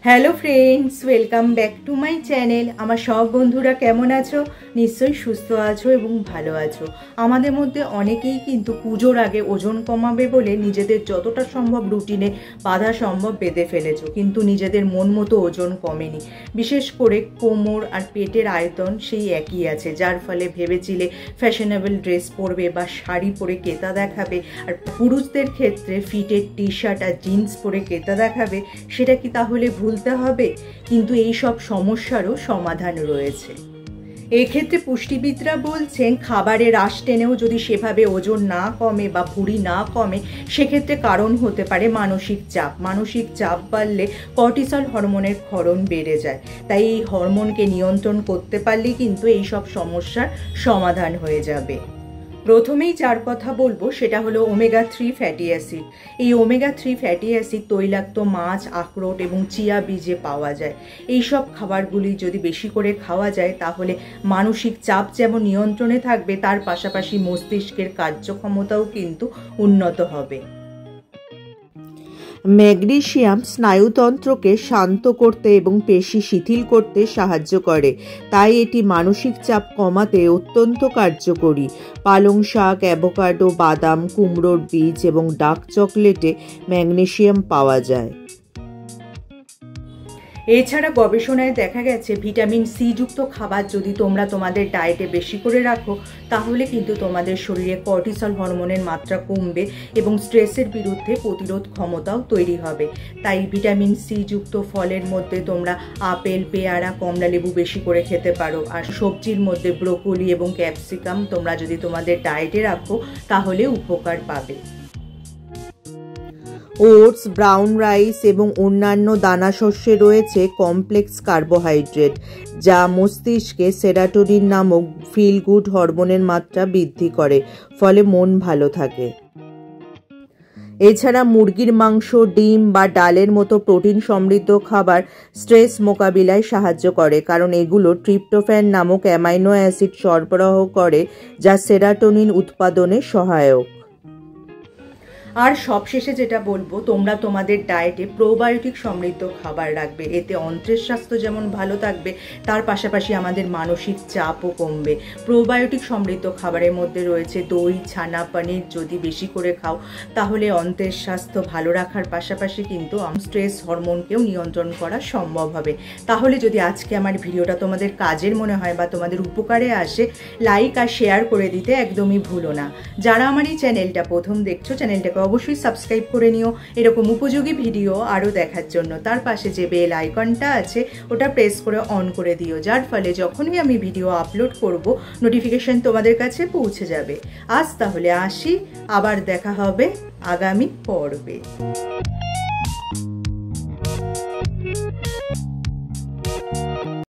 Hello friends, welcome back to my channel. আমার সব বন্ধুরা কেমন আছো? নিশ্চয়ই সুস্থ আছো এবং ভালো আছো। আমাদের মধ্যে অনেকেই কিন্তু পুজোর আগে ওজন কমাবে বলে নিজেদের যতটা সম্ভব রুটিনে বাধা সম্ভব বেঁধে ফেলেছো, কিন্তু নিজেদের মন মতো ওজন কমেনি। বিশেষ করে কোমর আর পেটের আয়তন সেই একই আছে, যার ফলে ভেবেছিলে ফ্যাশনেবল ড্রেস পরবে বা শাড়ি পরে কেতা দেখাবে, আর পুরুষদের ক্ষেত্রে ফিটেড টি শার্ট আর জিন্স পরে কেতা দেখাবে। সেটা কি তাহলে ভুলতে হবে? কিন্তু এই সব সমস্যারও সমাধান রয়েছে। এক্ষেত্রে পুষ্টিবিদরা বলছেন খাবারে রাশ টেনেও যদি সেভাবে ওজন না কমে বা ভুঁড়ি না কমে, সেক্ষেত্রে কারণ হতে পারে মানসিক চাপ। মানসিক চাপ বাড়লে কর্টিসল হরমোনের ক্ষরণ বেড়ে যায়। তাই এই হরমোনকে নিয়ন্ত্রণ করতে পারলেই কিন্তু এই সব সমস্যার সমাধান হয়ে যাবে। প্রথমেই যার কথা বলবো সেটা হলো ওমেগা 3 ফ্যাটি অ্যাসিড। এই ওমেগা 3 ফ্যাটি অ্যাসিড তৈলাক্ত মাছ, আখরোট এবং চিয়া বীজে পাওয়া যায়। এই সব খাবারগুলি যদি বেশি করে খাওয়া যায় তাহলে মানসিক চাপ যেমন নিয়ন্ত্রণে থাকবে, তার পাশাপাশি মস্তিষ্কের কার্যক্ষমতাও কিন্তু উন্নত হবে। ম্যাগনেসিয়াম স্নায়ুতন্ত্রকে শান্ত করতে এবং পেশি শিথিল করতে সাহায্য করে, তাই এটি মানসিক চাপ কমাতে অত্যন্ত কার্যকরী। পালং শাক, অ্যাভোকাডো, বাদাম, কুমড়োর বীজ এবং ডার্ক চকলেটে ম্যাগনেসিয়াম পাওয়া যায়। এছাড়া গবেষণায় দেখা গেছে ভিটামিন সি যুক্ত খাবার যদি তোমরা তোমাদের ডায়েটে বেশি করে রাখো, তাহলে কিন্তু তোমাদের শরীরে কর্টিসল হরমোনের মাত্রা কমবে এবং স্ট্রেসের বিরুদ্ধে প্রতিরোধ ক্ষমতাও তৈরি হবে। তাই ভিটামিন সি যুক্ত ফলের মধ্যে তোমরা আপেল, পেয়ারা, কমলা লেবু বেশি করে খেতে পারো। আর সবজির মধ্যে ব্রোকলি এবং ক্যাপসিকাম তোমরা যদি তোমাদের ডায়েটে রাখো তাহলে উপকার পাবে। ওটস, ব্রাউন রাইস এবং অন্যান্য দানাশস্যে রয়েছে কমপ্লেক্স কার্বোহাইড্রেট, যা মস্তিষ্কে সেরাটোনিন নামক ফিল গুড হরমোনের মাত্রা বৃদ্ধি করে, ফলে মন ভালো থাকে। এছাড়া মুরগির মাংস, ডিম বা ডালের মতো প্রোটিন সমৃদ্ধ খাবার স্ট্রেস মোকাবিলায় সাহায্য করে, কারণ এগুলো ট্রিপ্টোফ্যান নামক অ্যামাইনো অ্যাসিড সরবরাহ করে, যা সেরাটোনিন উৎপাদনে সহায়ক। আর সবশেষে যেটা বলবো, তোমরা তোমাদের ডায়েটে প্রোবায়োটিক সমৃদ্ধ খাবার রাখবে। এতে অন্ত্রের স্বাস্থ্য যেমন ভালো থাকবে, তার পাশাপাশি আমাদের মানসিক চাপও কমবে। প্রোবায়োটিক সমৃদ্ধ খাবারের মধ্যে রয়েছে দই, ছানা, পনির। যদি বেশি করে খাও তাহলে অন্ত্রের স্বাস্থ্য ভালো রাখার পাশাপাশি কিন্তু স্ট্রেস হরমোনকেও নিয়ন্ত্রণ করা সম্ভব হবে। তাহলে যদি আজকে আমার ভিডিওটা তোমাদের কাজের মনে হয় বা তোমাদের উপকারে আসে, লাইক আর শেয়ার করে দিতে একদমই ভুলো না। যারা আমার এই চ্যানেলটা প্রথম দেখছো, চ্যানেলটাকে অবশ্যই সাবস্ক্রাইব করে নিও এরকম উপযোগী ভিডিও আরও দেখার জন্য। তার পাশে যে বেল আইকনটা আছে ওটা প্রেস করে অন করে দিও, যার ফলে যখনই আমি ভিডিও আপলোড করব নোটিফিকেশন তোমাদের কাছে পৌঁছে যাবে। আজ তাহলে আসি, আবার দেখা হবে আগামী পর্বে।